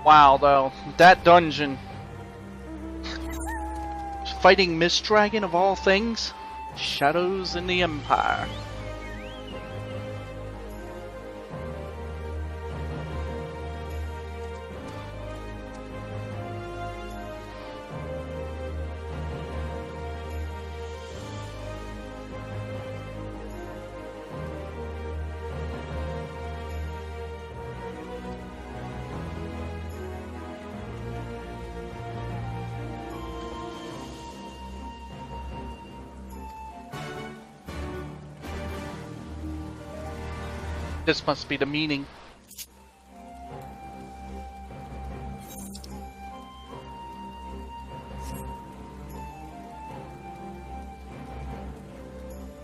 Wow, though, that dungeon. Fighting Mist Dragon of all things? Shadows in the Empire. This must be the meaning.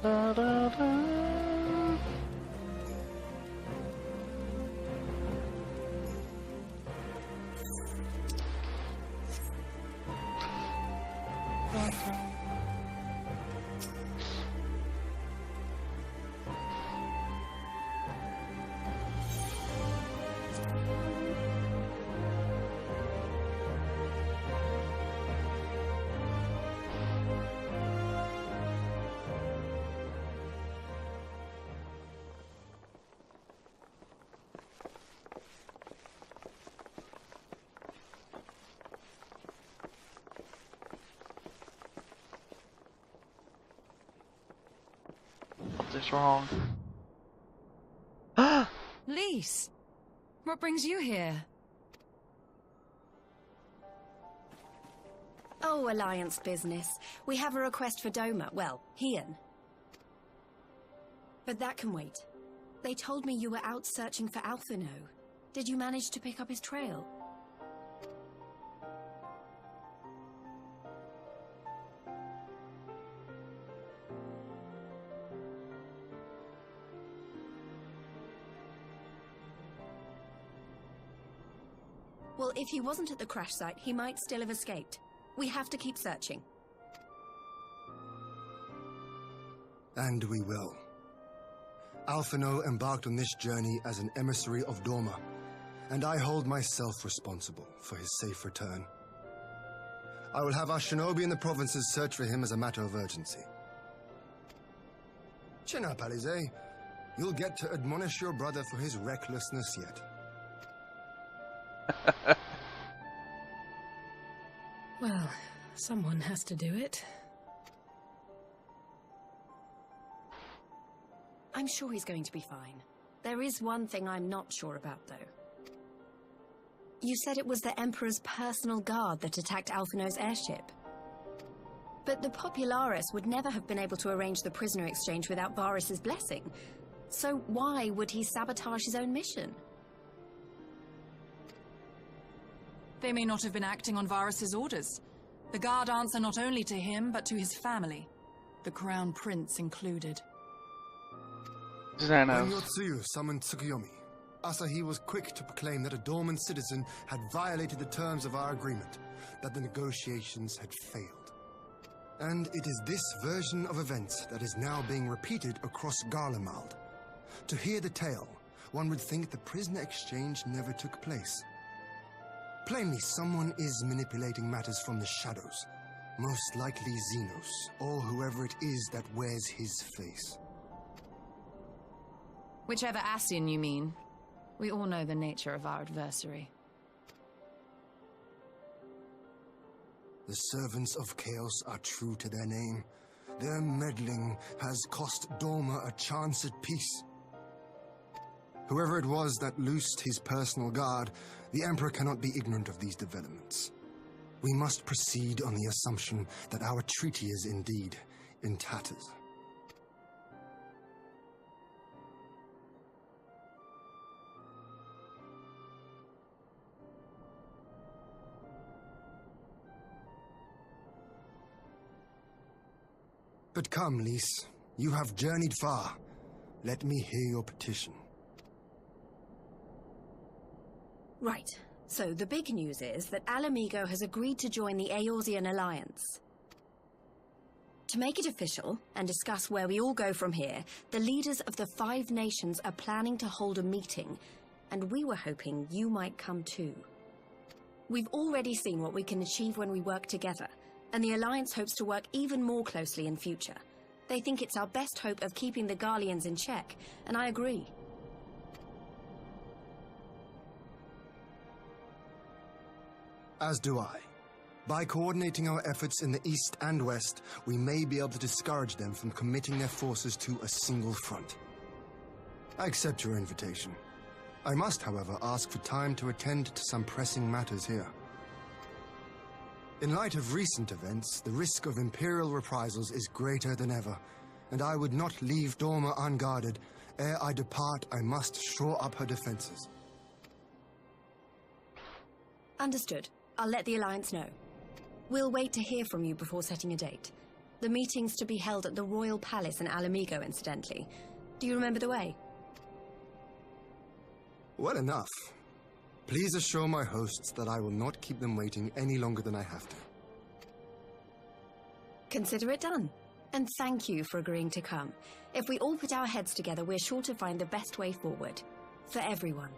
Da, da, da. This wrong. Lise, what brings you here? Oh, Alliance business. We have a request for Doma. Well, Hien. But that can wait. They told me you were out searching for Alphino. Did you manage to pick up his trail? Well, if he wasn't at the crash site, he might still have escaped. We have to keep searching. And we will. Alphino embarked on this journey as an emissary of Doma, and I hold myself responsible for his safe return. I will have our shinobi in the provinces search for him as a matter of urgency. Chin up, Alize. You'll get to admonish your brother for his recklessness yet. Well, someone has to do it. I'm sure he's going to be fine. There is one thing I'm not sure about, though. You said it was the Emperor's personal guard that attacked Alphino's airship. But the Popularis would never have been able to arrange the prisoner exchange without Varus's blessing. So why would he sabotage his own mission? They may not have been acting on Varus's orders. The guard answer not only to him, but to his family. The Crown Prince included. When Yotsuyu summoned Tsukuyomi, Asahi was quick to proclaim that a dormant citizen had violated the terms of our agreement, that the negotiations had failed. And it is this version of events that is now being repeated across Garlemald. To hear the tale, one would think the prisoner exchange never took place. Plainly, someone is manipulating matters from the shadows. Most likely Xenos, or whoever it is that wears his face. Whichever Ascian you mean. We all know the nature of our adversary. The servants of chaos are true to their name. Their meddling has cost Doma a chance at peace. Whoever it was that loosed his personal guard, the Emperor cannot be ignorant of these developments. We must proceed on the assumption that our treaty is indeed in tatters. But come, Lise. You have journeyed far. Let me hear your petition. Right. So the big news is that Alamigo has agreed to join the Eorzean Alliance. To make it official, and discuss where we all go from here, the leaders of the 5 nations are planning to hold a meeting, and we were hoping you might come too. We've already seen what we can achieve when we work together, and the Alliance hopes to work even more closely in future. They think it's our best hope of keeping the Garleans in check, and I agree. As do I. By coordinating our efforts in the East and West, we may be able to discourage them from committing their forces to a single front. I accept your invitation. I must, however, ask for time to attend to some pressing matters here. In light of recent events, the risk of Imperial reprisals is greater than ever, and I would not leave Dorma unguarded. Ere I depart, I must shore up her defenses. Understood. I'll let the Alliance know. We'll wait to hear from you before setting a date. The meeting's to be held at the Royal Palace in Alamigo, incidentally. Do you remember the way? Well enough. Please assure my hosts that I will not keep them waiting any longer than I have to. Consider it done. And thank you for agreeing to come. If we all put our heads together, we're sure to find the best way forward. For everyone.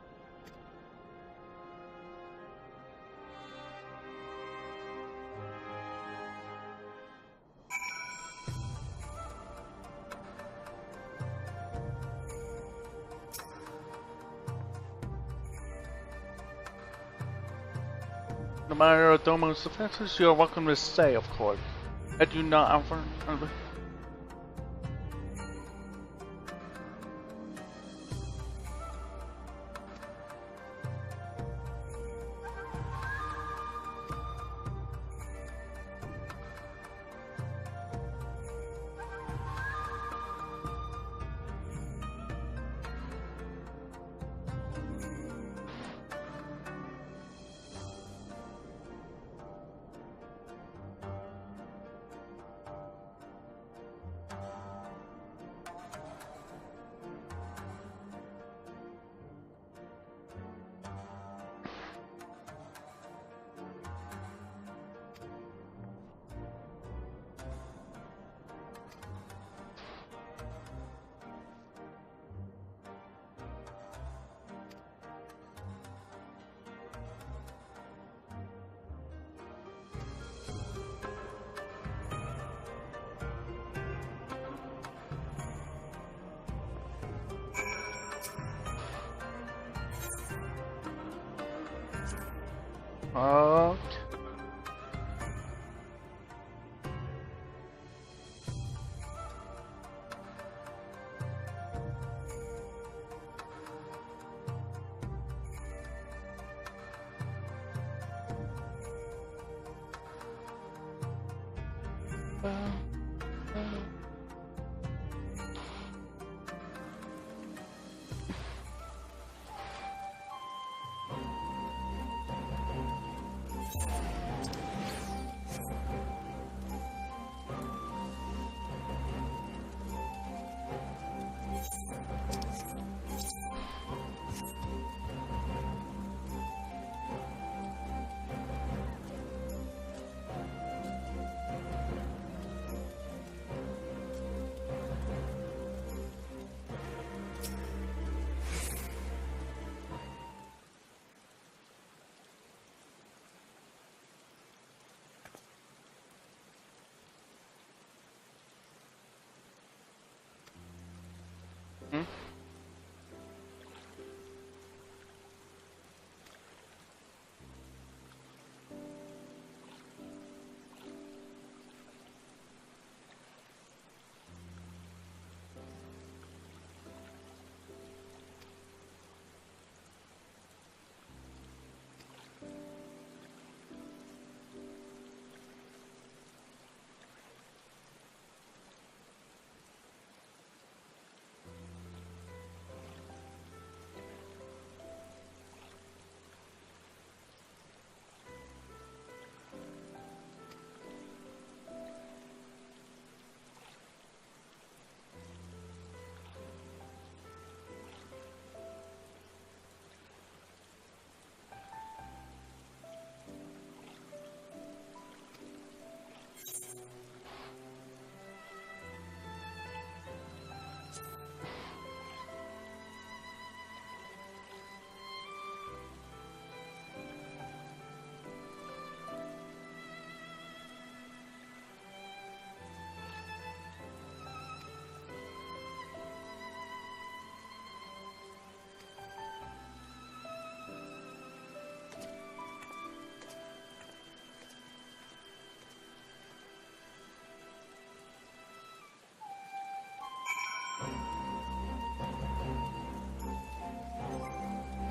No matter Domo's defenses, you are welcome to stay, of course. I do not offer.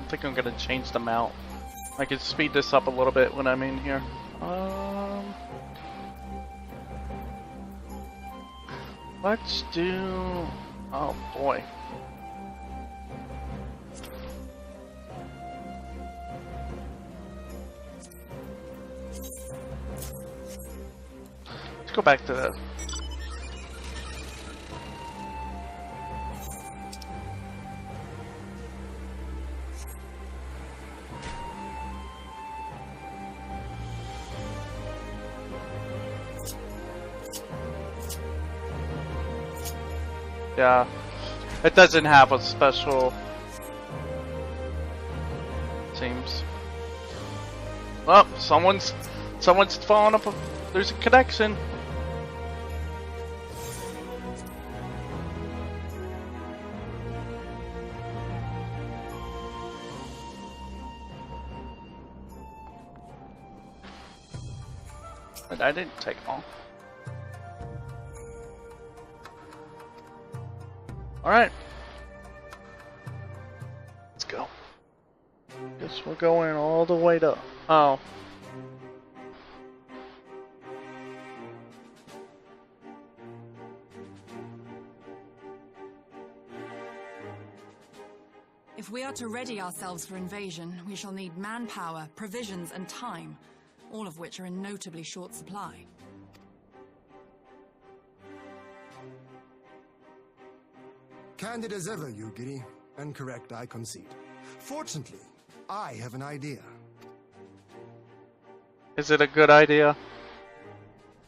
think I'm gonna change them out. I can speed this up a little bit when I'm in here. Let's do... Oh boy. Let's go back to that. Yeah, it doesn't have a special. Seems. Oh, someone's falling up. There's a connection. But I didn't take long. Alright. Let's go. Guess we're going all the way to... Oh. If we are to ready ourselves for invasion, we shall need manpower, provisions, and time, all of which are in notably short supply. Candid as ever, Yugiri. And correct, I concede. Fortunately, I have an idea. Is it a good idea?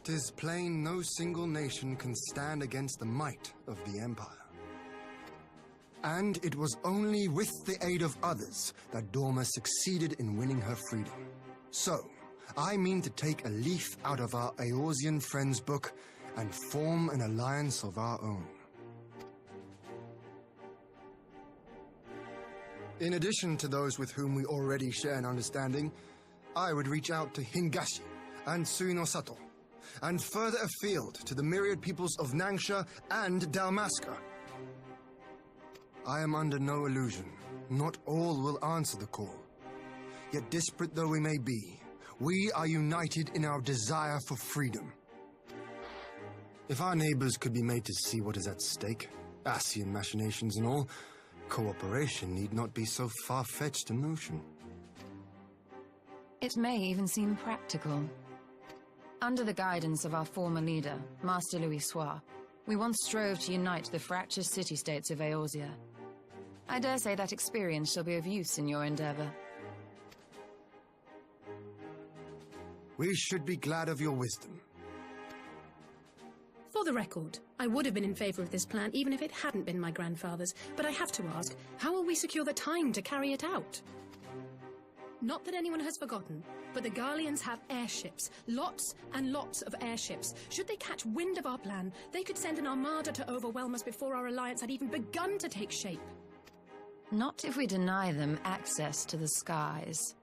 'Tis plain no single nation can stand against the might of the Empire. And it was only with the aid of others that Dorma succeeded in winning her freedom. So, I mean to take a leaf out of our Eorzean friends' book and form an alliance of our own. In addition to those with whom we already share an understanding, I would reach out to Hingashi and Suinosato, and further afield to the myriad peoples of Nangsha and Dalmasca. I am under no illusion. Not all will answer the call. Yet disparate though we may be, we are united in our desire for freedom. If our neighbors could be made to see what is at stake, Asian machinations and all, cooperation need not be so far-fetched a notion. It may even seem practical. Under the guidance of our former leader, Master Louis Soir, we once strove to unite the fractious city-states of Eorzea. I dare say that experience shall be of use in your endeavor. We should be glad of your wisdom. For the record, I would have been in favor of this plan even if it hadn't been my grandfather's, but I have to ask, how will we secure the time to carry it out? Not that anyone has forgotten, but the Garleans have airships. Lots and lots of airships. Should they catch wind of our plan, they could send an armada to overwhelm us before our alliance had even begun to take shape. Not if we deny them access to the skies.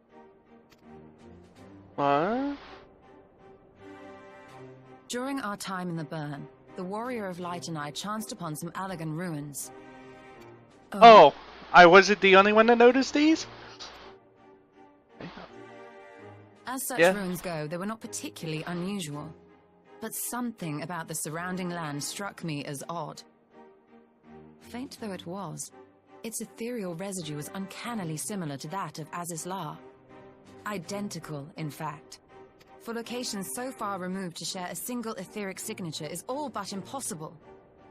What? During our time in the burn, the Warrior of Light and I chanced upon some Allagan ruins. Oh, I wasn't the only one that noticed these? As such ruins go, they were not particularly unusual. But something about the surrounding land struck me as odd. Faint though it was, its ethereal residue was uncannily similar to that of Azizlar. Identical, in fact. For locations so far removed to share a single etheric signature is all but impossible.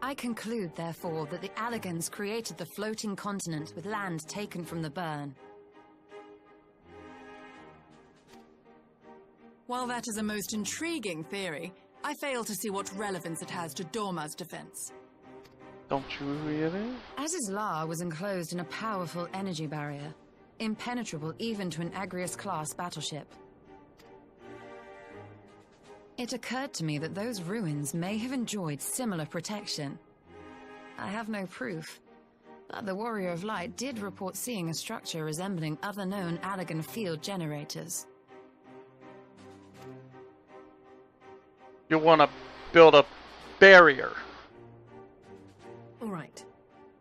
I conclude, therefore, that the Allagans created the floating continent with land taken from the burn. While that is a most intriguing theory, I fail to see what relevance it has to Dorma's defense. Don't you really? Azizlar was enclosed in a powerful energy barrier, impenetrable even to an Agrius-class battleship. It occurred to me that those ruins may have enjoyed similar protection. I have no proof, but the Warrior of Light did report seeing a structure resembling other known Allagan field generators. You want to build a barrier? All right.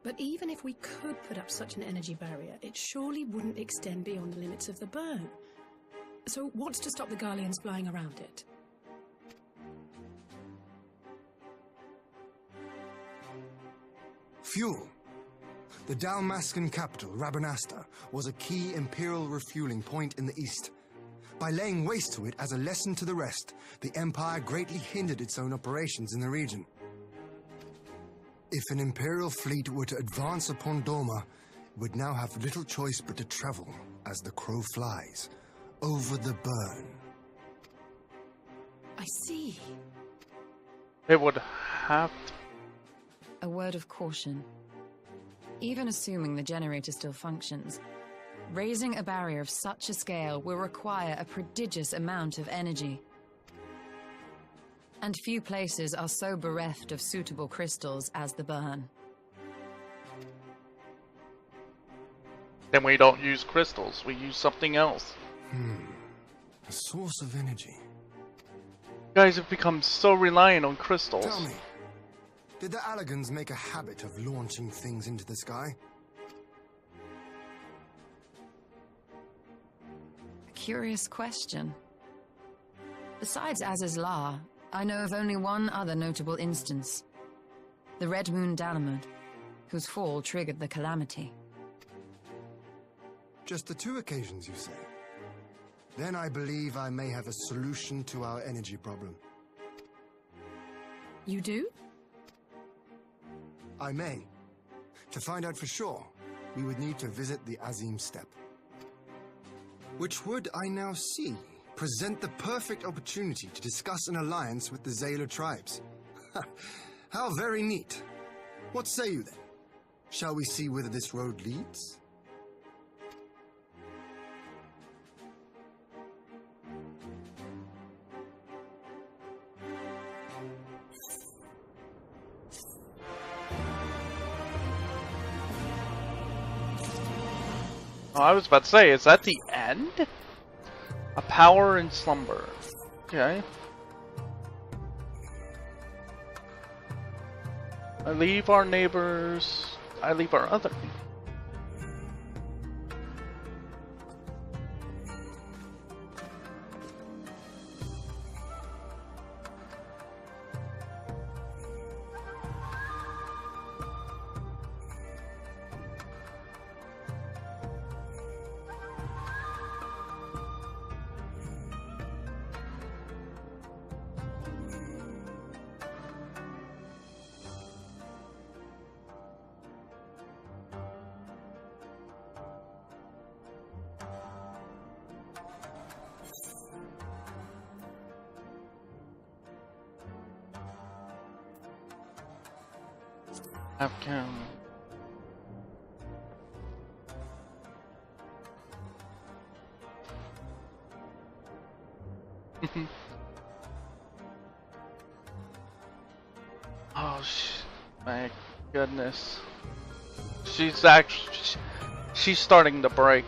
But But even if we could put up such an energy barrier, it surely wouldn't extend beyond the limits of the burn. So what's to stop the Garleans flying around it? Fuel. The Dalmascan capital, Rabanasta, was a key imperial refueling point in the east. By laying waste to it as a lesson to the rest, the Empire greatly hindered its own operations in the region. If an imperial fleet were to advance upon Doma, it would now have little choice but to travel, as the crow flies, over the burn. I see. It would have to. A word of caution. Even assuming the generator still functions, raising a barrier of such a scale will require a prodigious amount of energy. And few places are so bereft of suitable crystals as the burn. Then we don't use crystals, we use something else. A source of energy. You guys have become so reliant on crystals. Tell me, did the Allagans make a habit of launching things into the sky? Curious question. Besides Aziz's La, I know of only one other notable instance. The Red Moon Dalamud, whose fall triggered the calamity. Just the 2 occasions, you say? Then I believe I may have a solution to our energy problem. You do? I may. To find out for sure, we would need to visit the Azim Steppe. Which would, I now see, present the perfect opportunity to discuss an alliance with the Zayla tribes. How very neat. What say you then? Shall we see whither this road leads? Oh, I was about to say, is that the end? A power in slumber. Okay. I leave our neighbors. I leave our other neighbors. Afghan. Oh, my goodness. She's starting to break.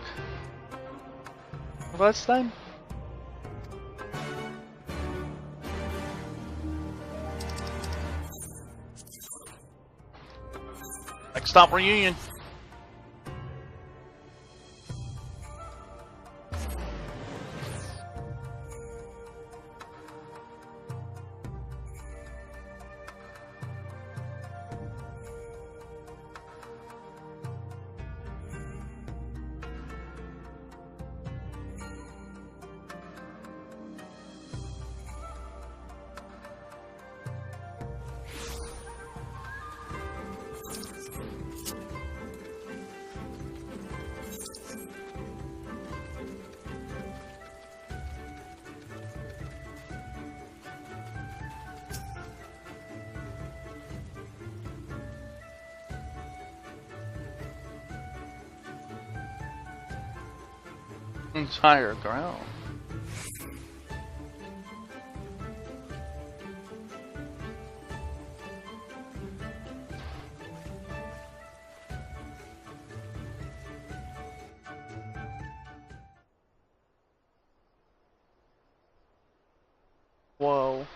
What's that? Next stop, reunion. Entire ground. Whoa.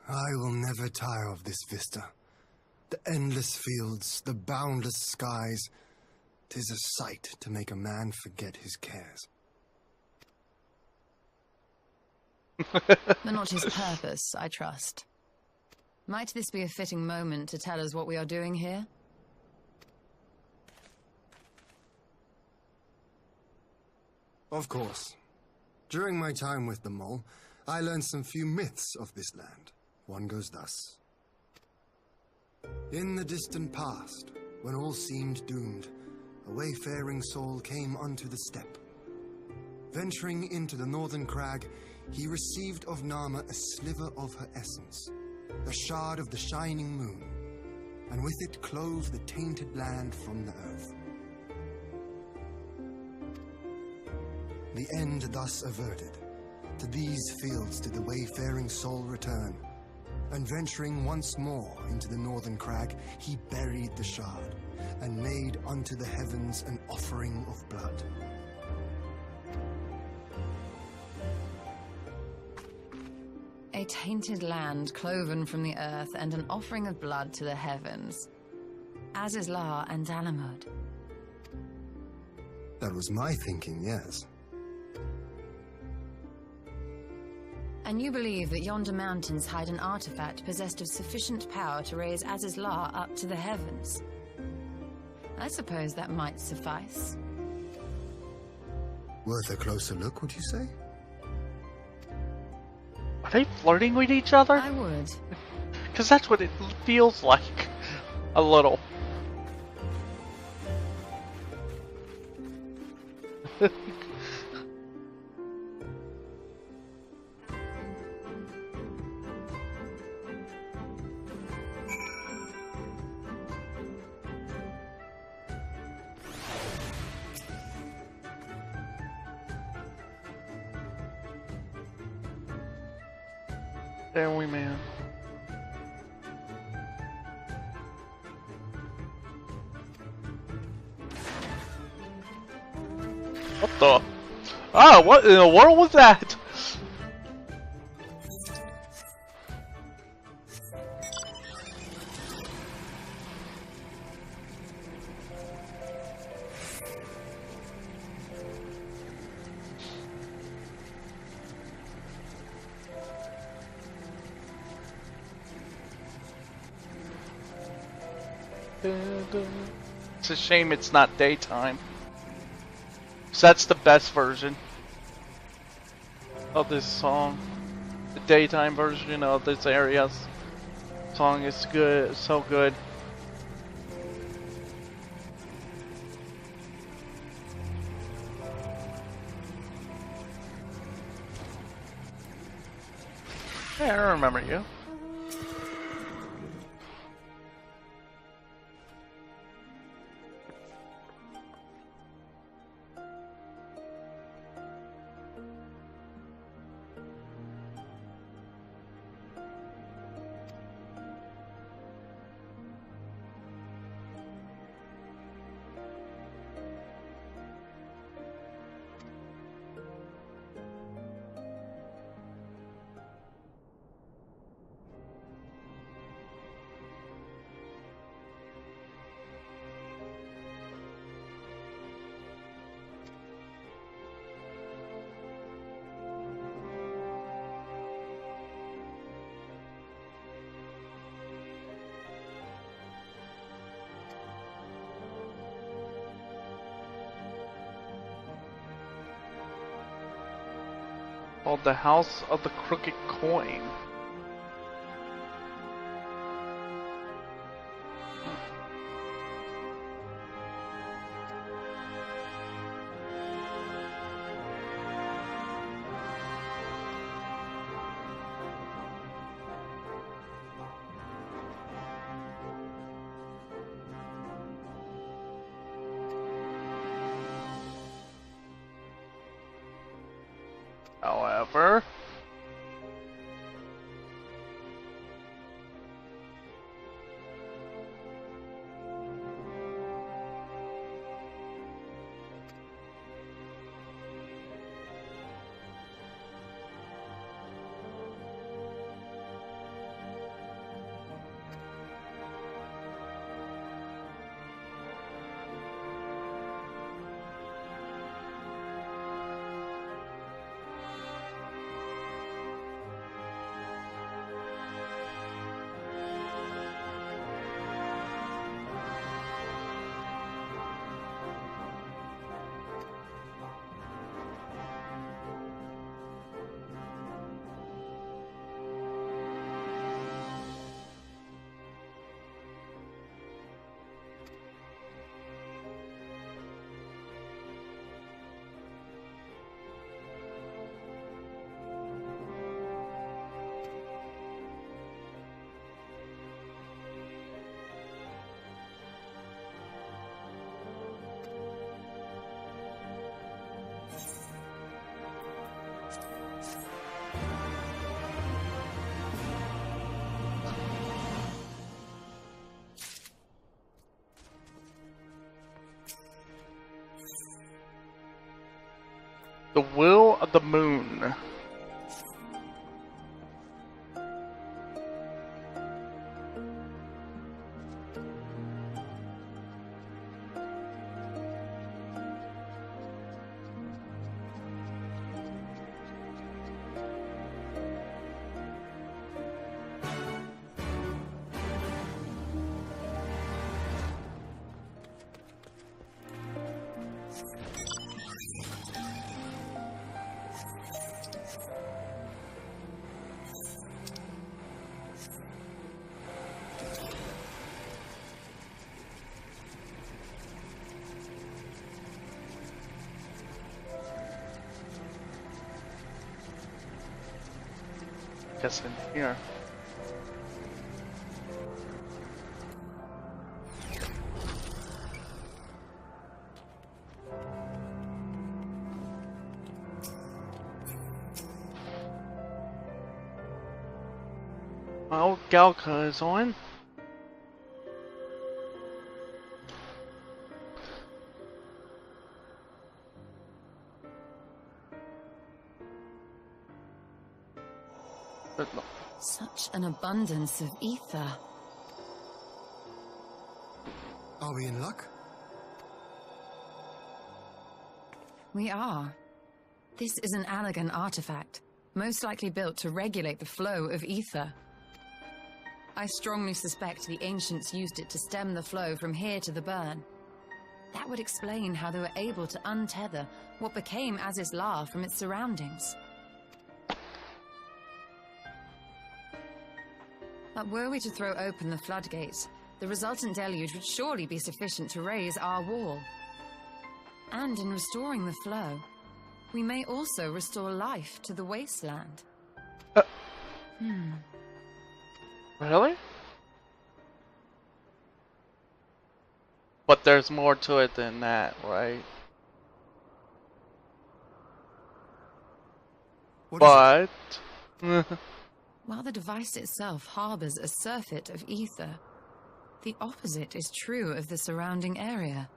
I will never tire of this vista. The endless fields, the boundless skies. 'Tis a sight to make a man forget his cares. But not his purpose, I trust. Might this be a fitting moment to tell us what we are doing here? Of course. During my time with the mole, I learned some few myths of this land. One goes thus. In the distant past, when all seemed doomed, a wayfaring soul came unto the steppe. Venturing into the northern crag, he received of Nama a sliver of her essence, a shard of the shining moon, and with it clove the tainted land from the earth. The end thus averted, to these fields did the wayfaring soul return, and venturing once more into the northern crag, he buried the shard, and made unto the heavens an offering of blood. A tainted land cloven from the earth and an offering of blood to the heavens. Azizla and Dalamud. That was my thinking, yes. And you believe that yonder mountains hide an artifact possessed of sufficient power to raise Azizla up to the heavens? I suppose that might suffice. Worth a closer look, would you say? Are they flirting with each other? I would. Because that's what it feels like. A little. There we man. What the? Ah, what in the world was that? It's a shame it's not daytime. So that's the best version of this song. The daytime version of this area's song is good, so good. Yeah, I remember you. Called the House of the Crooked Coin. However, The Will of the Moon. Guess in here. Oh, Galka is on. But no. Such an abundance of ether. Are we in luck? We are. This is an Allegan artifact, most likely built to regulate the flow of ether. I strongly suspect the ancients used it to stem the flow from here to the burn. That would explain how they were able to untether what became Aziz's La from its surroundings. But were we to throw open the floodgates, the resultant deluge would surely be sufficient to raise our wall. And in restoring the flow, we may also restore life to the wasteland. Really? But there's more to it than that, right? What but While the device itself harbors a surfeit of ether, the opposite is true of the surrounding area.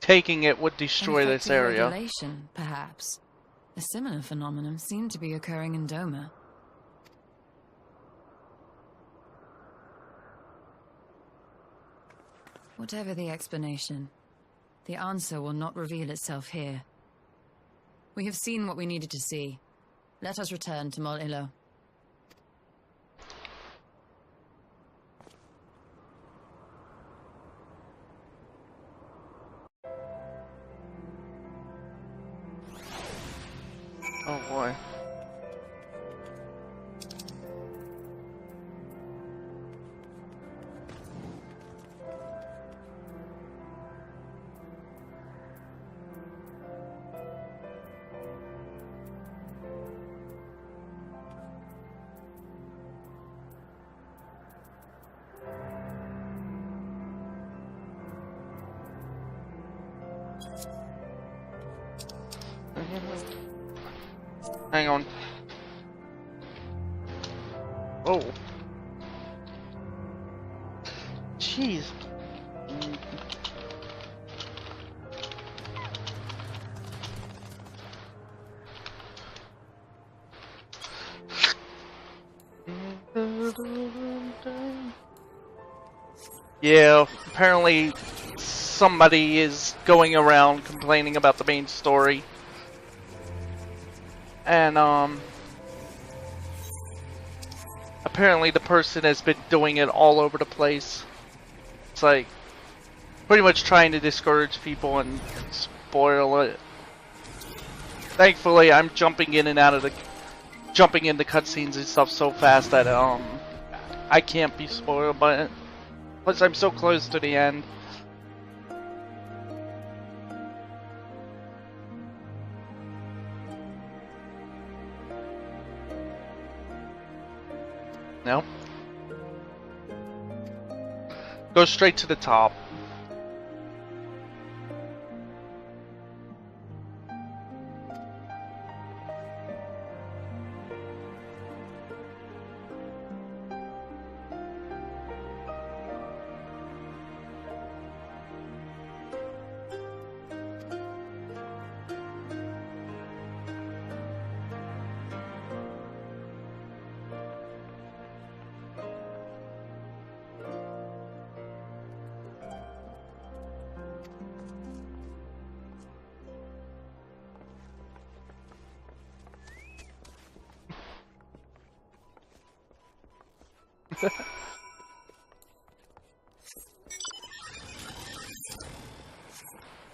taking it would destroy this area. Regulation, perhaps. A similar phenomenon seemed to be occurring in Doma. Whatever the explanation, the answer will not reveal itself here. We have seen what we needed to see. Let us return to Mol Ilo. Oh boy. Hang on. Oh. Jeez. Yeah, apparently somebody is going around complaining about the main story. And, apparently the person has been doing it all over the place. It's like, pretty much trying to discourage people and spoil it. Thankfully, I'm jumping in and out of the, jumping into cutscenes and stuff so fast that, I can't be spoiled by it. Plus, I'm so close to the end. No. Go straight to the top.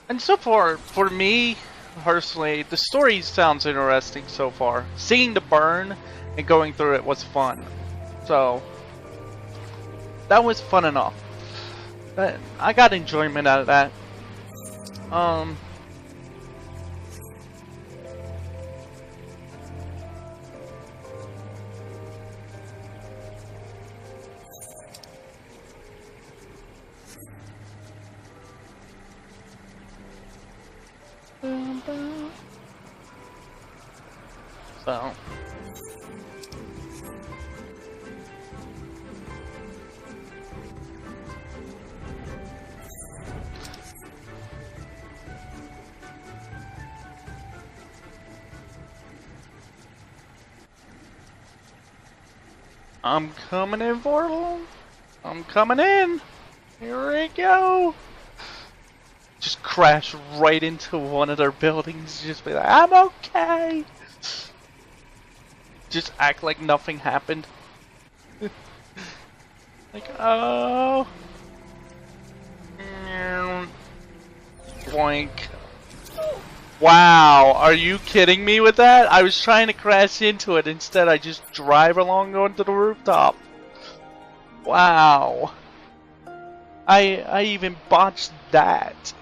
And so far, for me, personally, the story sounds interesting so far. Seeing the burn and going through it was fun. So, that was fun enough. I got enjoyment out of that. So. I'm coming in, Portal. I'm coming in. Here we go. Just crash right into one of their buildings. Just be like, I'm okay. Just act like nothing happened. Like, oh. Boink. Wow, are you kidding me with that? I was trying to crash into it. Instead, I just drive along going to the rooftop. Wow. I even botched that.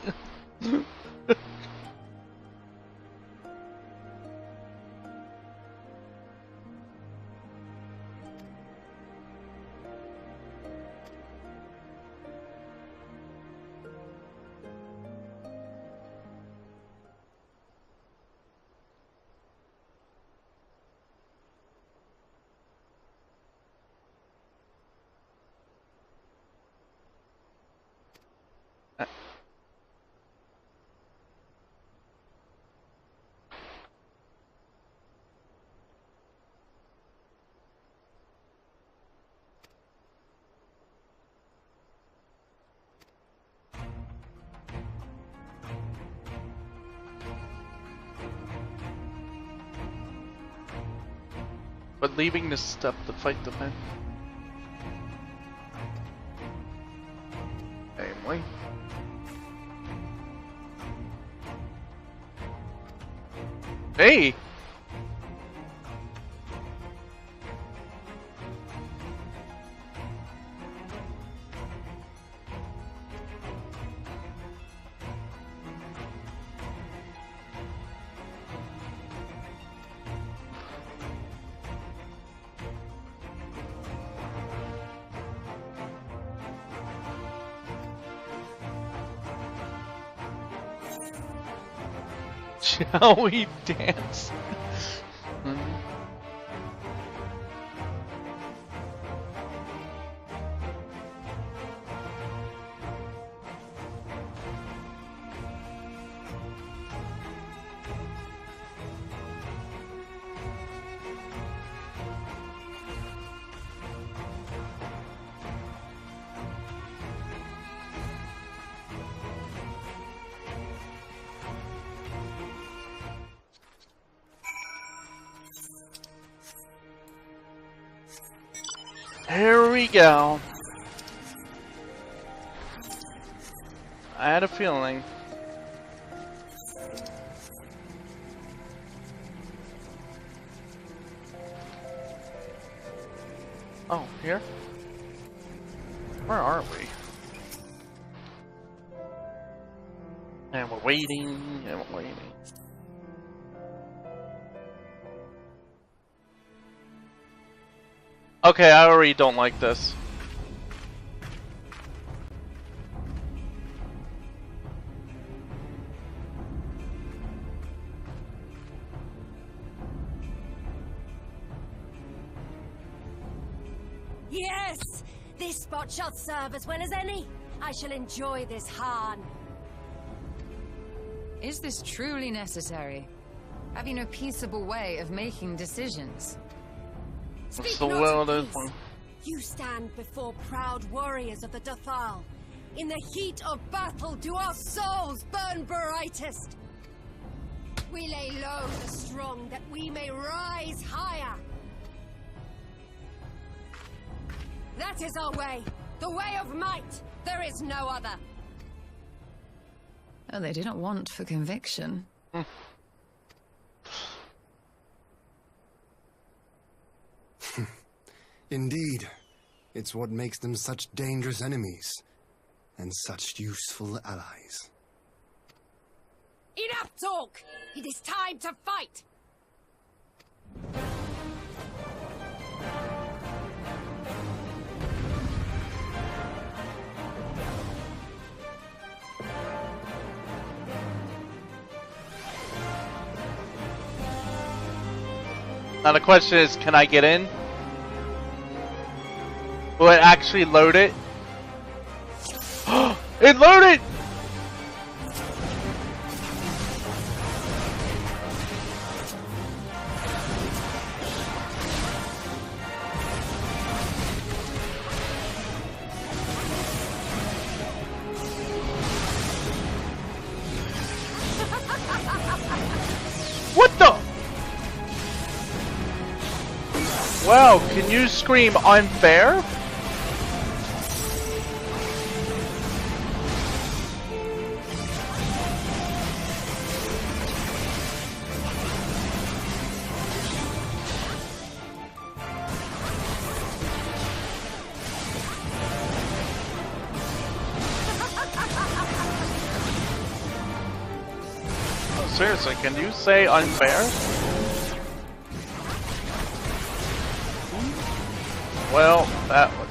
But leaving this stuff to fight the men. Namely. Hey! Shall we dance? Here we go. I had a feeling. Oh, here? Where are we? And we're waiting, and we're waiting. Okay, I already don't like this. Yes! This spot shall serve as well as any. I shall enjoy this harn. Is this truly necessary? Have you no peaceable way of making decisions? Speak the not will of of this peace. one. You stand before proud warriors of the Dathal. In the heat of battle do our souls burn brightest. We lay low the strong that we may rise higher. That is our way. The way of might. There is no other. Oh, they do not want for conviction. Indeed. It's what makes them such dangerous enemies. And such useful allies. Enough talk! It is time to fight! Now the question is, can I get in? Will it actually load it? It loaded! What the? Wow, can you scream unfair? Oh, seriously, can you say unfair? Well, that was...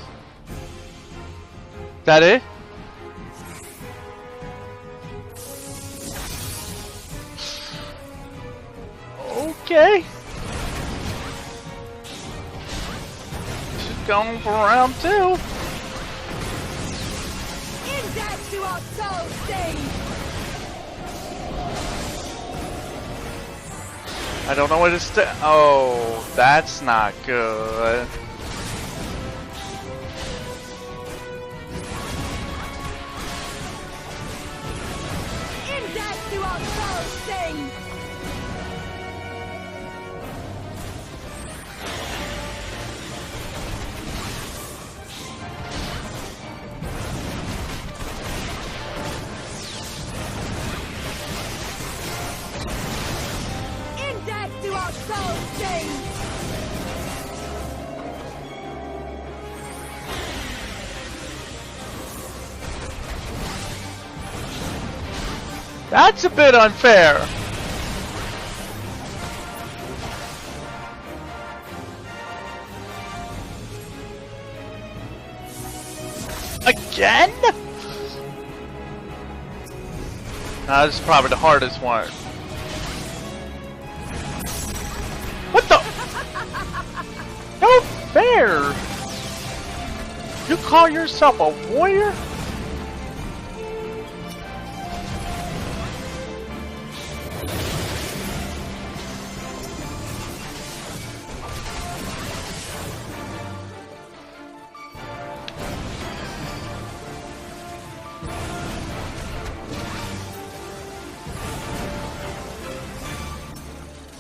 That it? Okay. She's going for round 2. Index to our soul stage! I don't know what it's... Oh, that's not good. That's a bit unfair. Again? This is probably the hardest one. What the? No fair! You call yourself a warrior?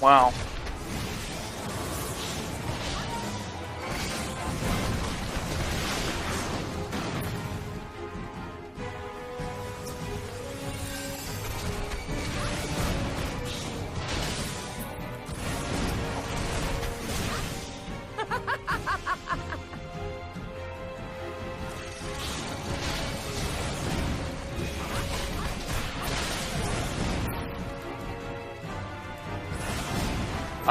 Wow.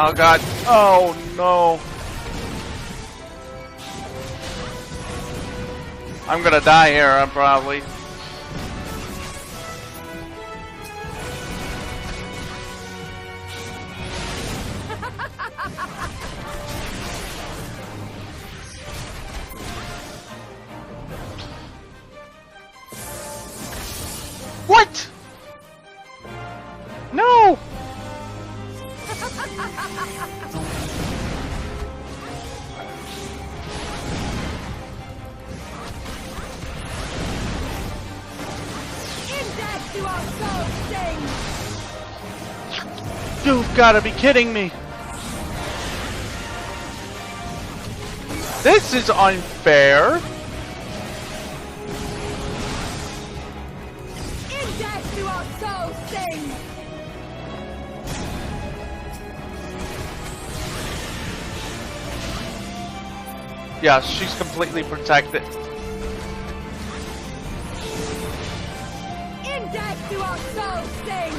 Oh god. Oh no. I'm gonna die here, I'm probably. What? No! You've gotta be kidding me! This is unfair. In death do our souls sing! Yeah, she's completely protected. In death do our souls sing!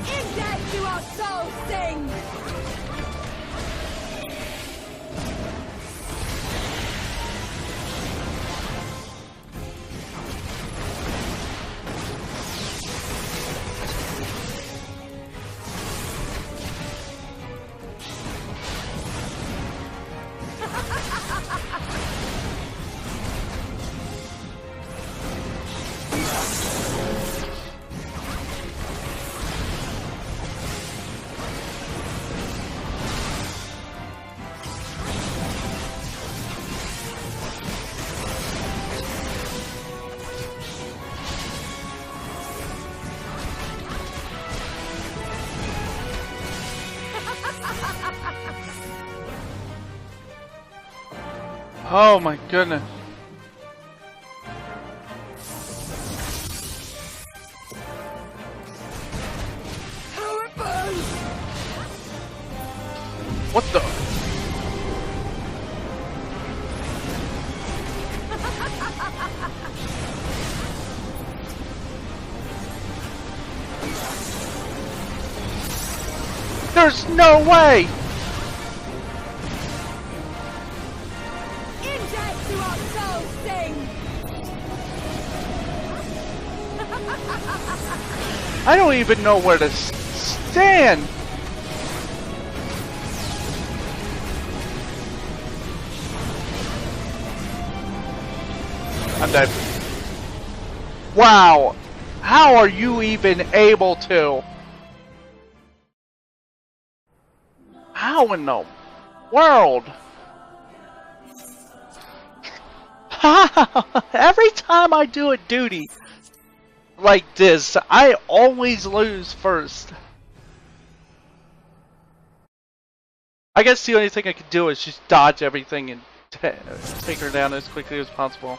In death do our souls sing! Oh my goodness. What the? There's no way! In death do our souls sing! I don't even know where to stand! I'm dead. Wow! How are you even able to? How in the world? Every time I do a duty like this, I always lose first. I guess the only thing I could do is just dodge everything and take her down as quickly as possible.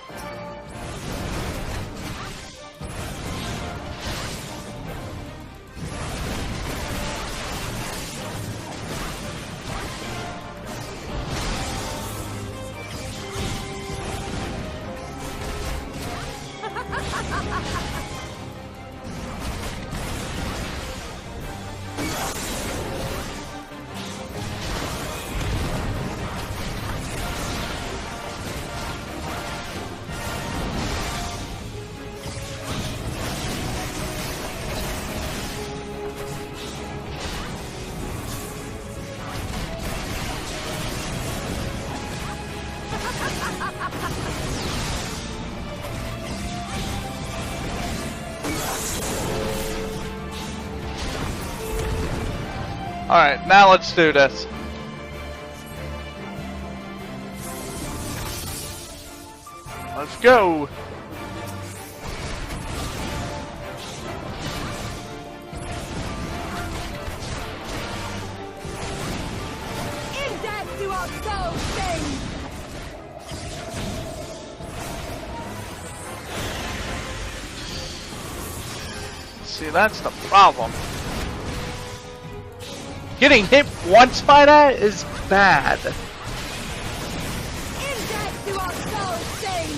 Alright, now let's do this. Let's go! In death do our souls sing! See, that's the problem. Getting hit once by that is bad. In death do our souls sing!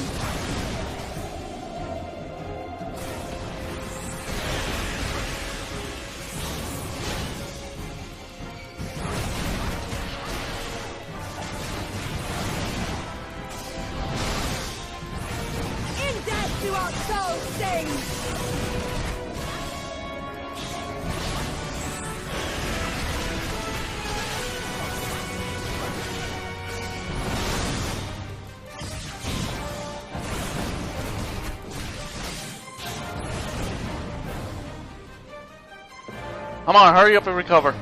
In death do our souls sing! Come on, hurry up and recover.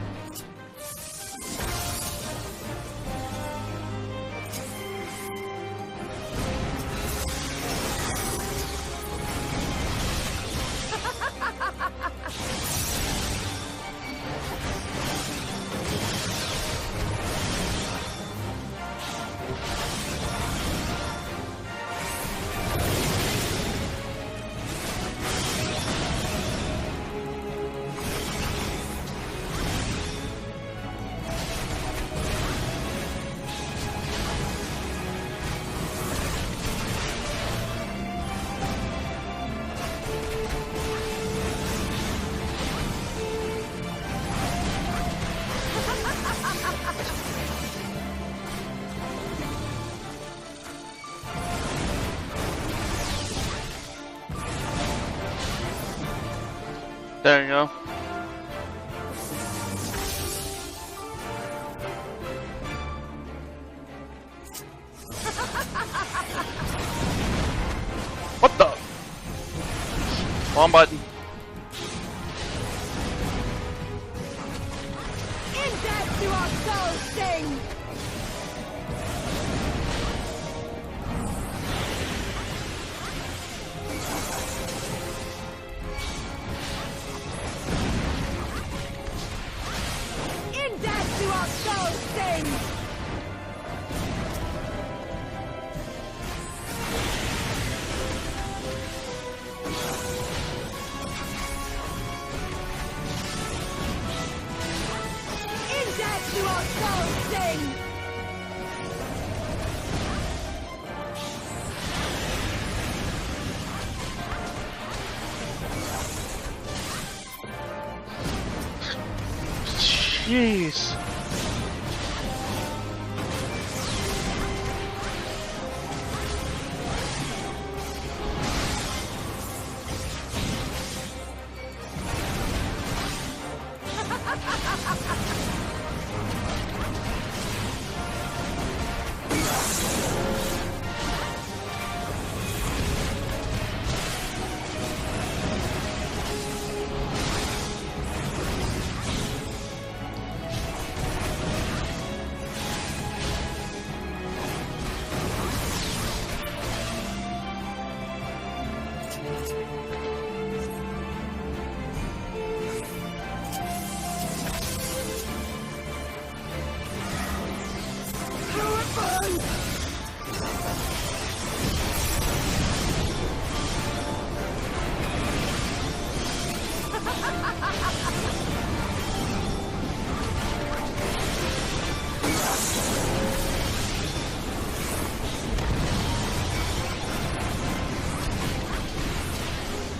There you go. What the? Wrong button. In death do our souls sing! In death do our souls sing! In death do our souls sing! Jeez.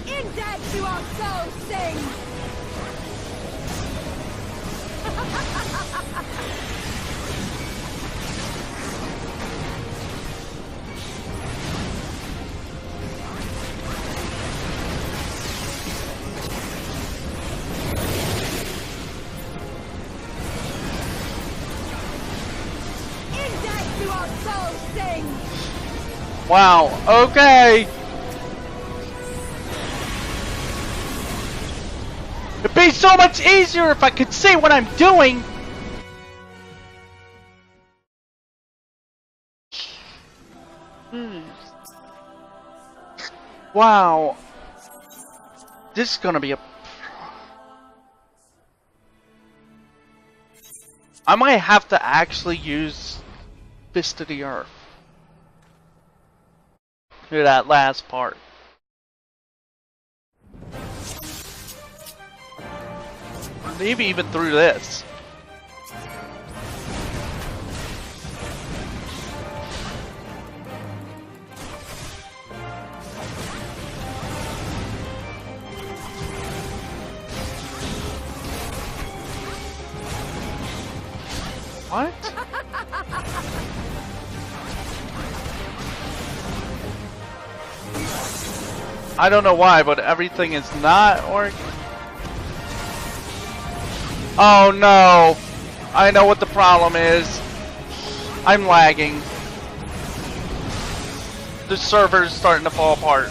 In death do our souls sing! In death do our souls sing! Wow, okay. It'd be so much easier if I could see what I'm doing. Wow. This is gonna be a... I might have to actually use Fist of the Earth. Do that last part. Maybe even through this. What? I don't know why, but everything is not working. Oh no! I know what the problem is. I'm lagging. The server's starting to fall apart.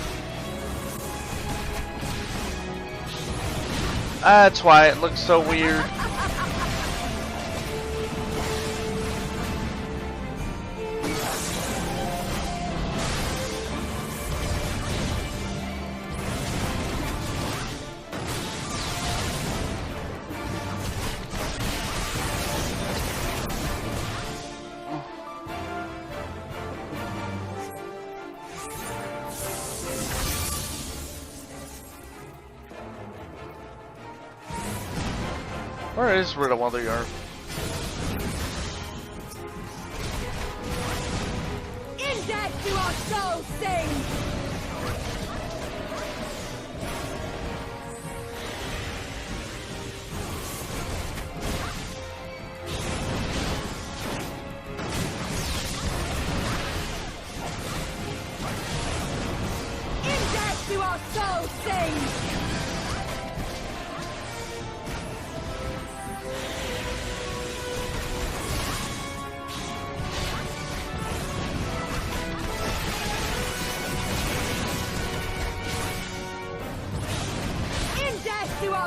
That's why it looks so weird. Where is Riddle of the Earth? In death do our souls sing! In death do our souls sing!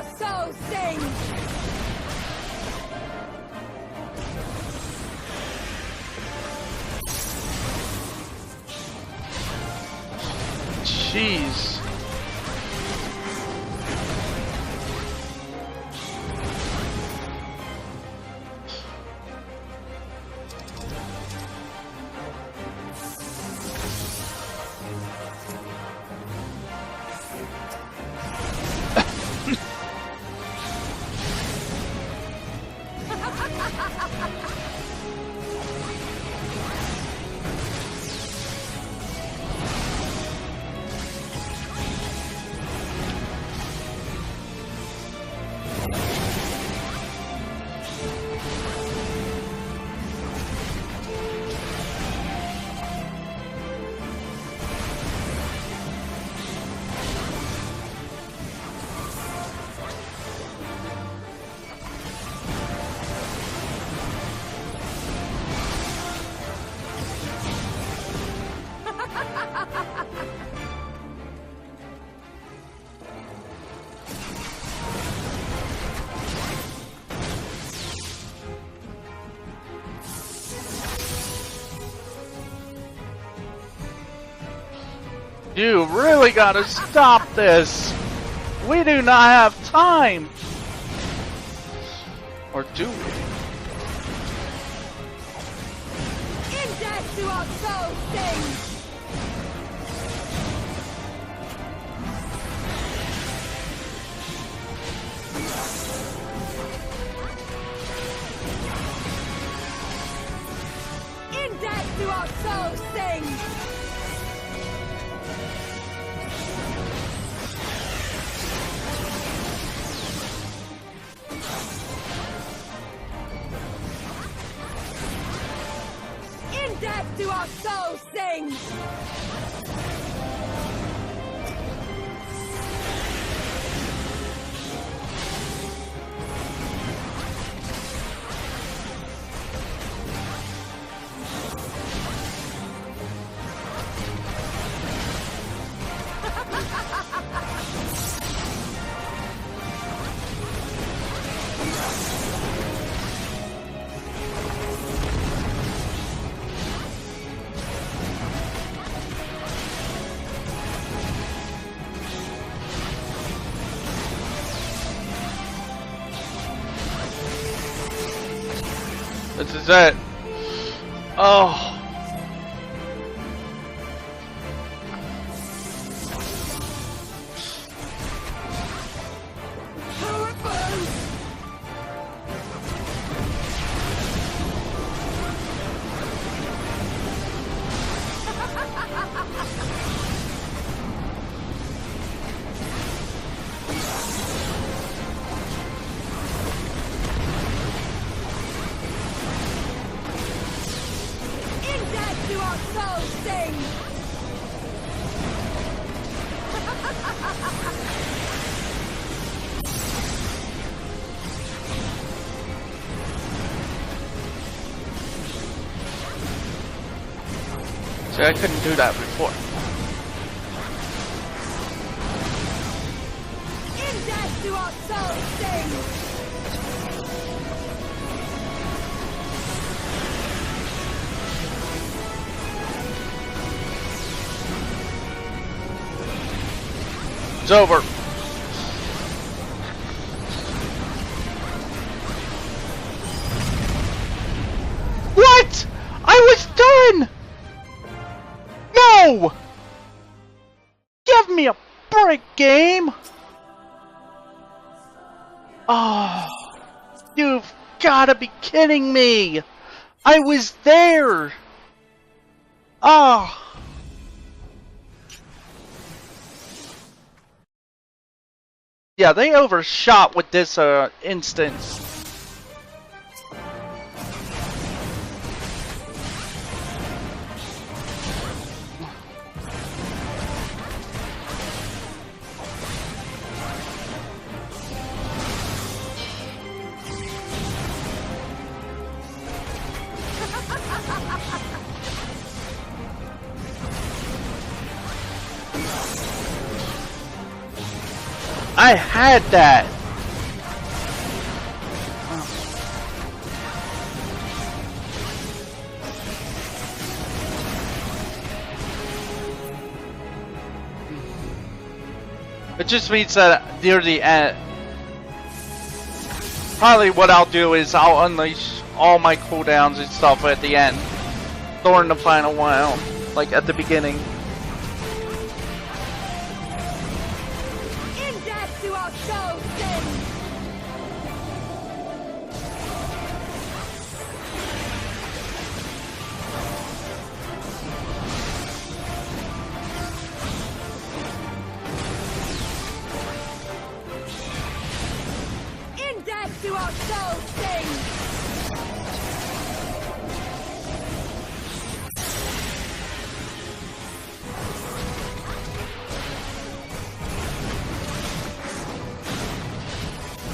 our souls sing! Jeez. You really gotta stop this! We do not have time! Or do we? In death do our souls sing! In death do our souls sing! In death do our souls sing! This is it. Oh. Do our souls sing! See, I couldn't do that before. In death do our souls sing! It's over. What? I was done! No! Give me a break, game! Oh, you've gotta be kidding me! I was there! Ah! Oh. Yeah, they overshot with this instance. I had that! It just means that near the end, probably what I'll do is I'll unleash all my cooldowns and stuff at the end, during the final round, like at the beginning. In death do our souls sing! In death do our souls sing!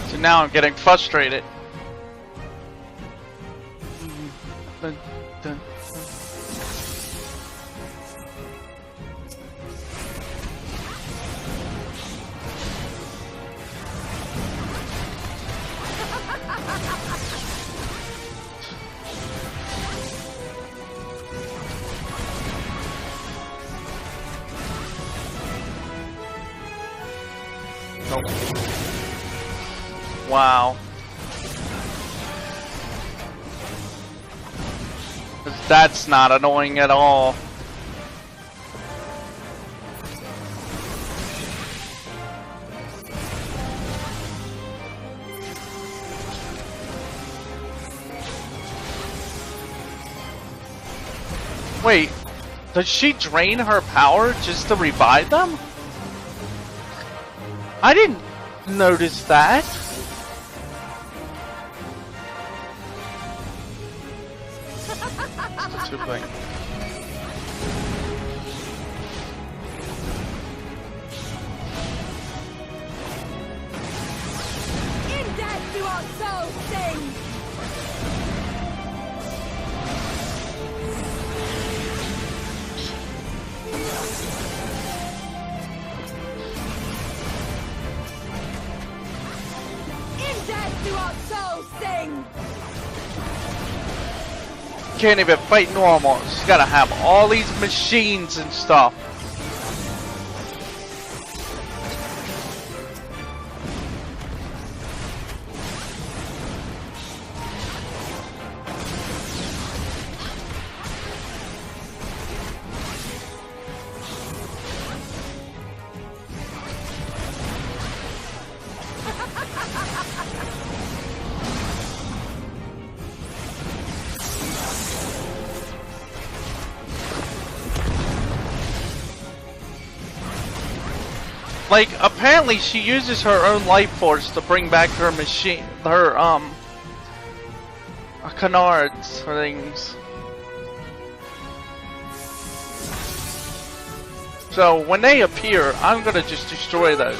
So now I'm getting frustrated. Dun, dun. Nope. Wow. 'Cause that's not annoying at all. Wait, does she drain her power just to revive them? I didn't notice that. Too big. In death do our souls sing! In death do our souls sing! Can't even fight normal. She's gotta have all these machines and stuff. Like, apparently she uses her own life force to bring back her machine, her, canards, or things. So, when they appear, I'm gonna just destroy those.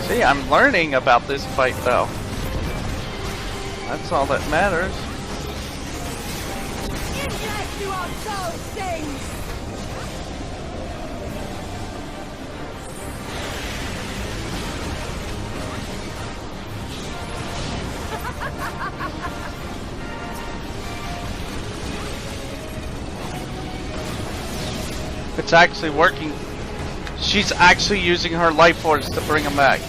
See, I'm learning about this fight, though. That's all that matters. In death do our souls sing! It's actually working. She's actually using her life force to bring him back.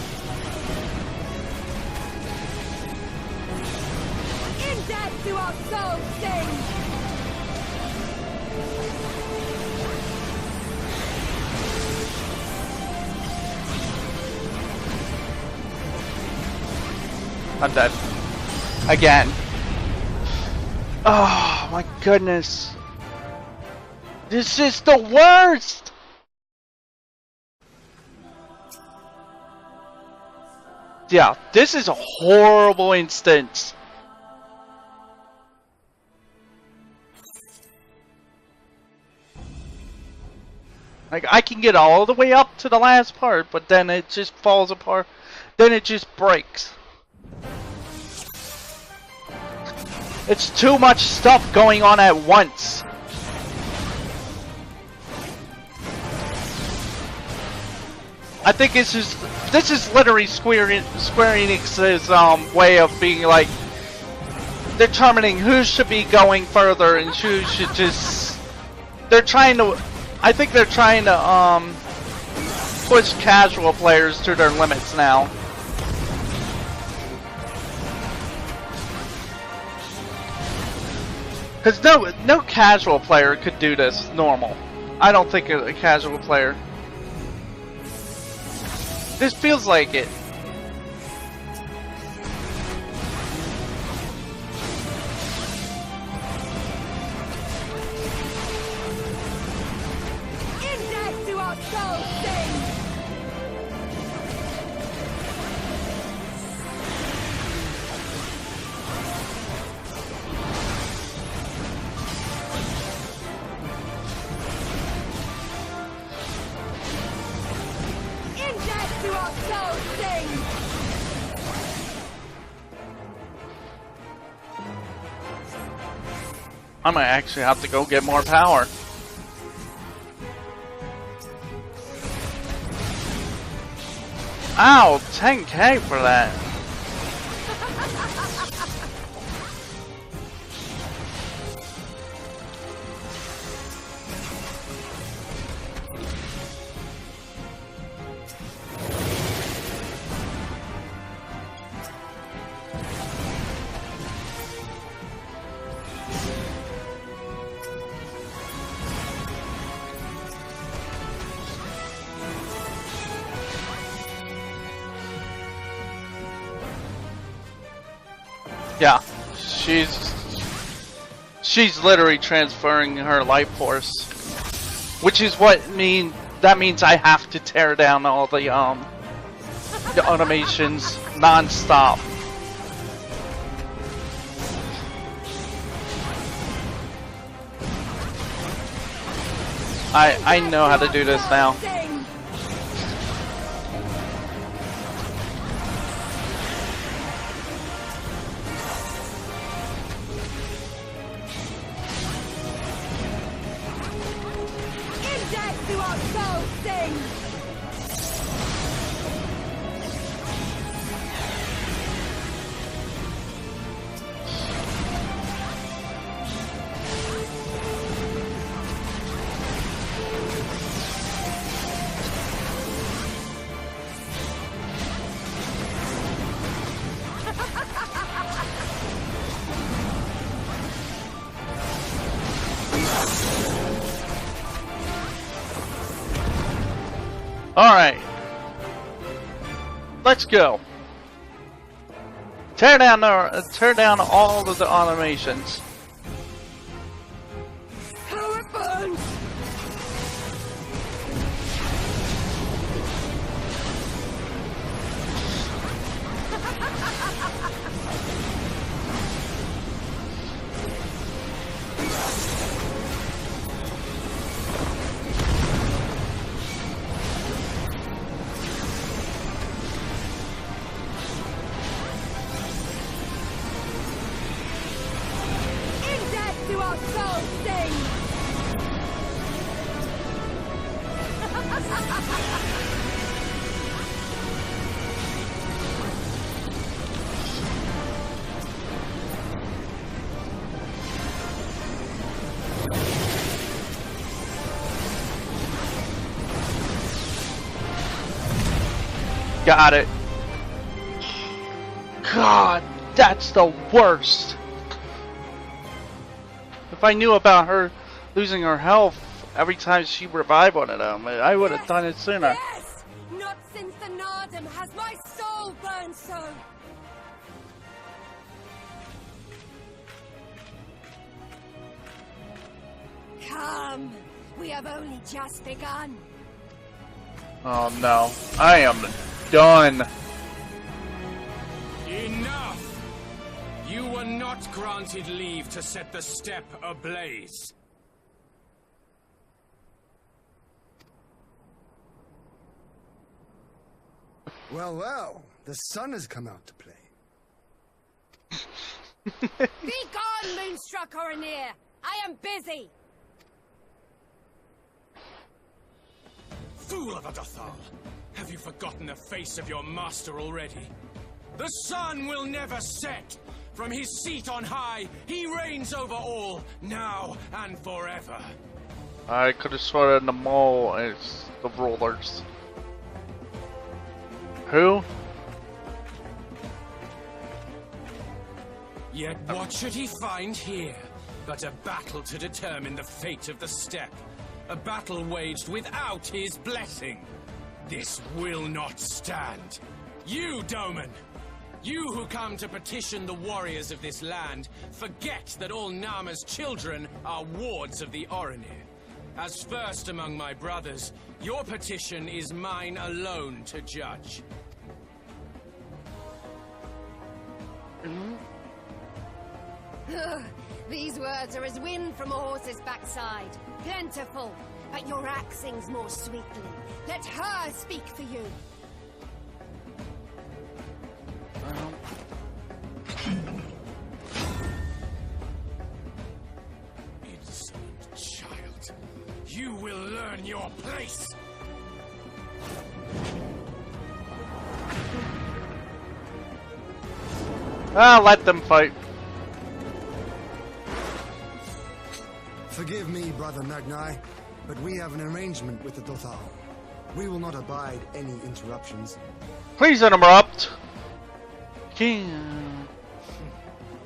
In death do our souls sing! I'm dead. Again. Oh my goodness. This is the worst! Yeah, this is a horrible instance. Like, I can get all the way up to the last part, but then it just falls apart. Then it just breaks. It's too much stuff going on at once. I think this is literally Square Enix's way of being like determining who should be going further and who should just. They're trying to. I think they're trying to push casual players to their limits now. Because no casual player could do this normal. I don't think a casual player. This feels like it. Index to our soul sing! Index to our soul sing! I might actually have to go get more power. Ow, 10K for that. Yeah, she's literally transferring her life force, which is what that means I have to tear down all the automations non-stop. I know how to do this now. Alright. Let's go. Tear down all of the automations. How it burns! Got it. God, that's the worst. If I knew about her losing her health every time she revived one of them, I would have done it sooner. Yes! Not since the Nardum has my soul burned so! Come! We have only just begun. Oh no. I am done. Enough! You were not granted leave to set the steppe ablaze. Well, well, the sun has come out to play. Be gone, Moonstruck Oranir! I am busy! Fool of a Dothal! Have you forgotten the face of your master already? The sun will never set! From his seat on high, he reigns over all, now and forever. I could have sworn the mole is the rulers. Who? Yet what should he find here but a battle to determine the fate of the steppe? A battle waged without his blessing. This will not stand. You, Doman! You who come to petition the warriors of this land, forget that all Nama's children are wards of the Orinir. As first among my brothers, your petition is mine alone to judge. Ugh, these words are as wind from a horse's backside. Plentiful, but your axe sings more sweetly. Let her speak for you. Insolent child, you will learn your place! Let them fight. Forgive me, Brother Nagnai, but we have an arrangement with the Dothal. We will not abide any interruptions. Please interrupt. King.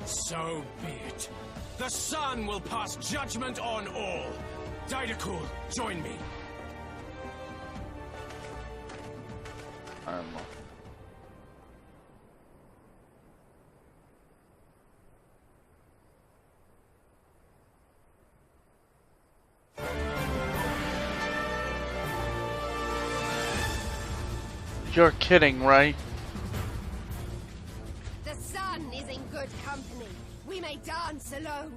So be it. The sun will pass judgment on all. Daidakul, join me. You're kidding, right? The sun is in good company. We may dance alone.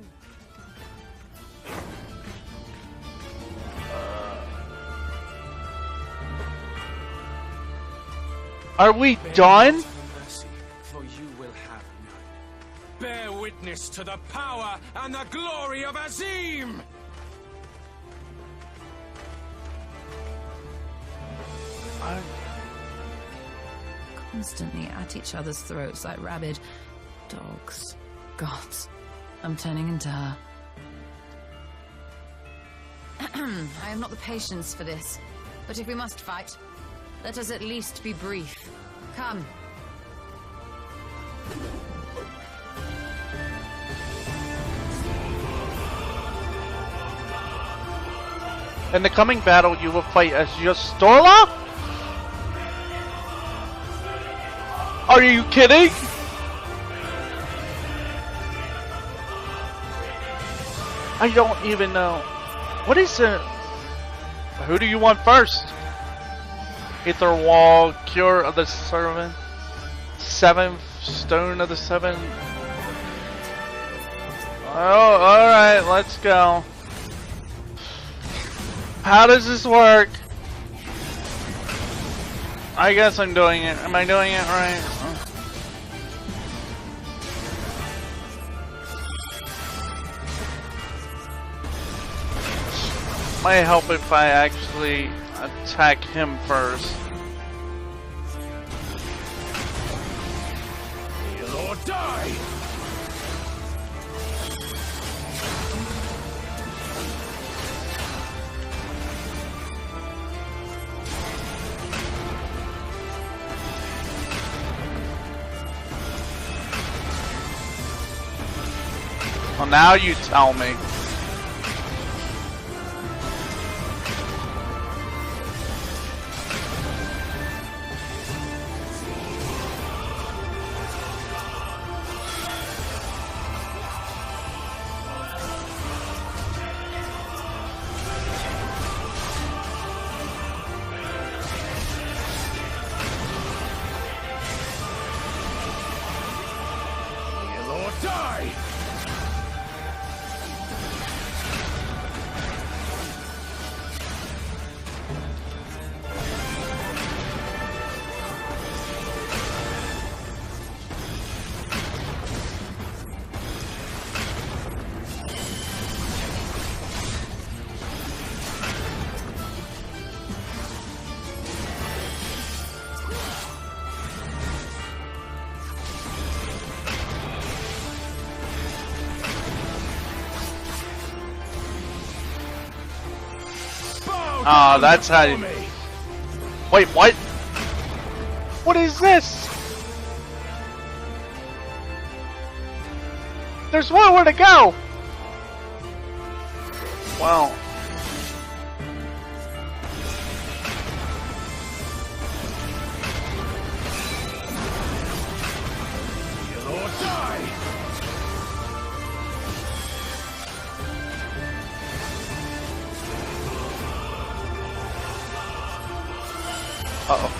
Are we done? Mercy, for you will have none. Bear witness to the power and the glory of Azim! Constantly at each other's throats like rabid dogs. Gods, I'm turning into her. I have not the patience for this, but if we must fight, let us at least be brief. Come. In the coming battle, you will fight as Yastorla? Are you kidding? I don't even know. What is it? Who do you want first? Aether Wall, Cure of the Servant, Seventh Stone of the Seven. Oh, alright, let's go. How does this work? I guess I'm doing it. Am I doing it right? Might help if I actually attack him first. Heal or die! Well, now you tell me. Heal or die! Oh, that's how you... me. Wait, what? What is this? There's nowhere to go! Wow. Kill or die. Uh-oh.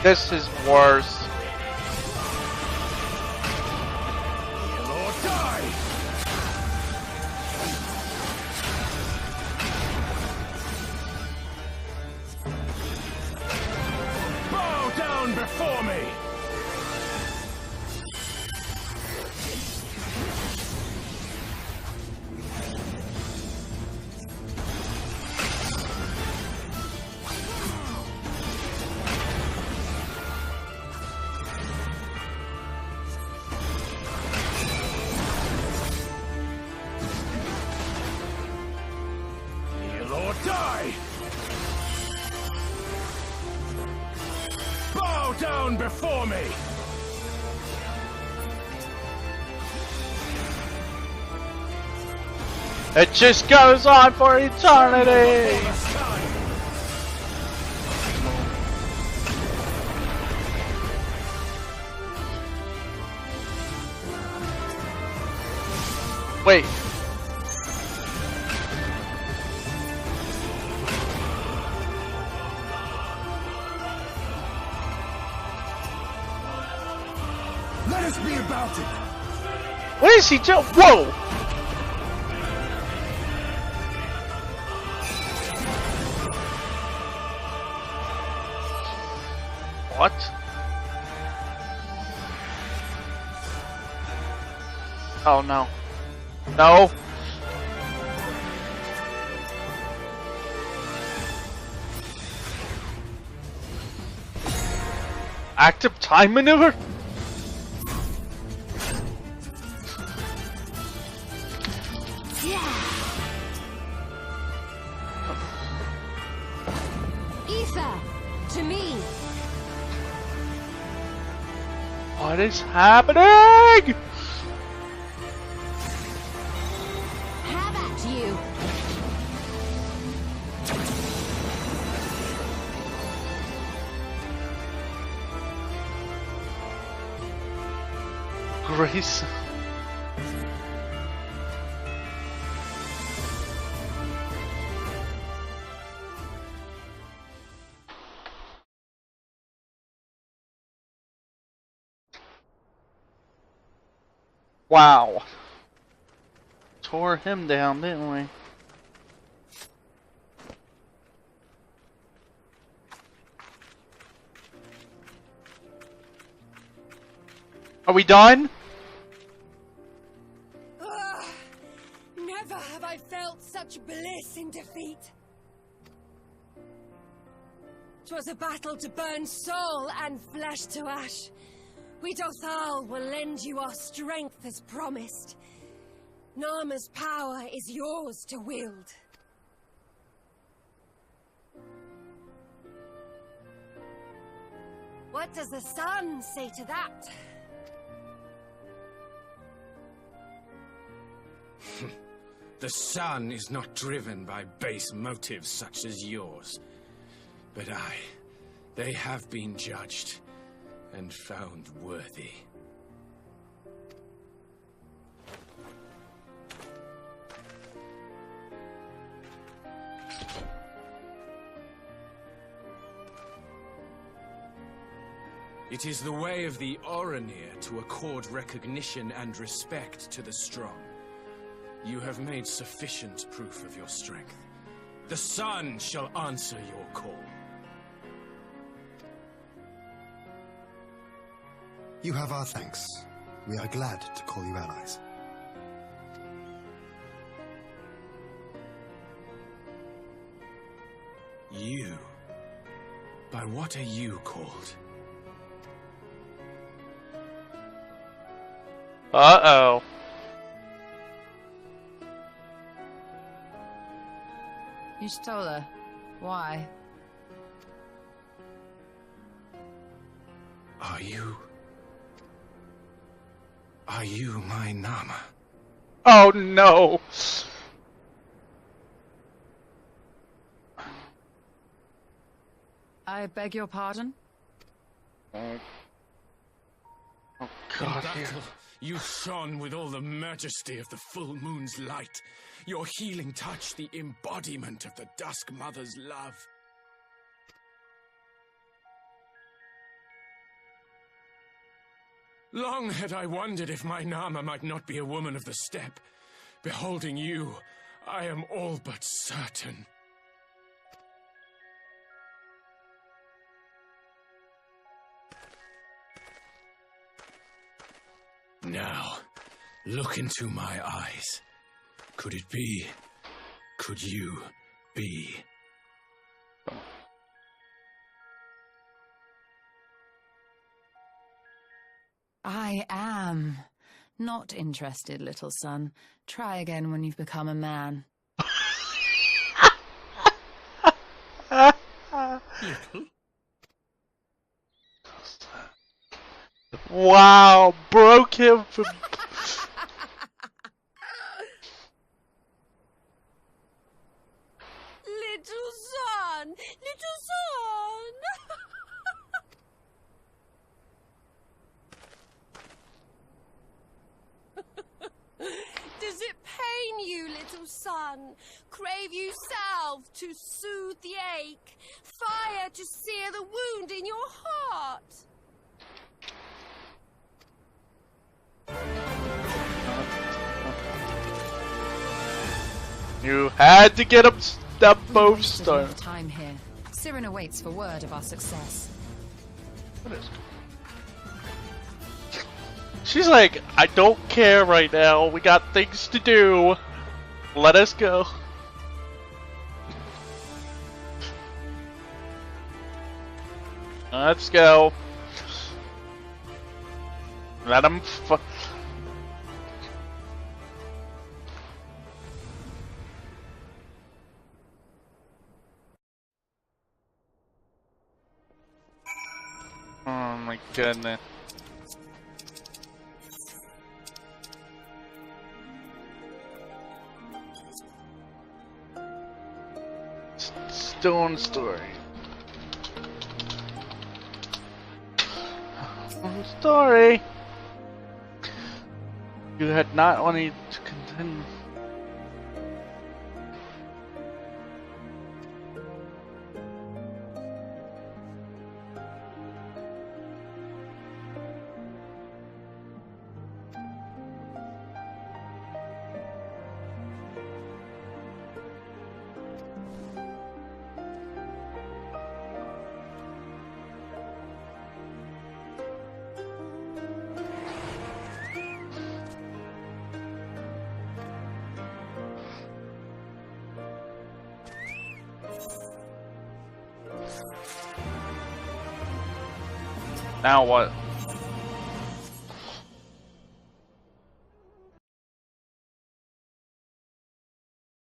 This is worse. Kill or die. Bow down before me. Kill or die. Bow down before me. It just goes on for eternity! Last time. Wait. Let us be about it! What is he doing? Whoa! What? Oh no. No! Active time maneuver? Ether, to me. What is happening? Have at you. Grace. Wow. Tore him down, didn't we? Are we done? Never have I felt such bliss in defeat. 'Twas a battle to burn soul and flesh to ash. We Dothal will lend you our strength as promised. Narma's power is yours to wield. What does the sun say to that? The sun is not driven by base motives such as yours. But they have been judged and found worthy. It is the way of the Oranir to accord recognition and respect to the strong. You have made sufficient proof of your strength. The sun shall answer your call. You have our thanks. We are glad to call you allies. You? By what are you called? Uh-oh. You stole her. Why? Are you my Nama? Oh no! I beg your pardon? Oh In god. battle, you shone with all the majesty of the full moon's light. Your healing touch, the embodiment of the Dusk Mother's love. Long had I wondered if my Nama might not be a woman of the steppe. Beholding you, I am all but certain. Now, look into my eyes. Could it be? Could you be? I am. Not interested, little son. Try again when you've become a man. Wow, broke him from... Little son! Little son! Does it pain you, little son? Crave you salve to soothe the ache? Fire to sear the wound in your heart? You had to get him that both Wasted stone. enough time here. Siren awaits for word of our success. What is... She's like, I don't care right now. We got things to do. Let us go. Let's go. Let him Oh my goodness. Stone story. Story. You had not only to contend. Now what?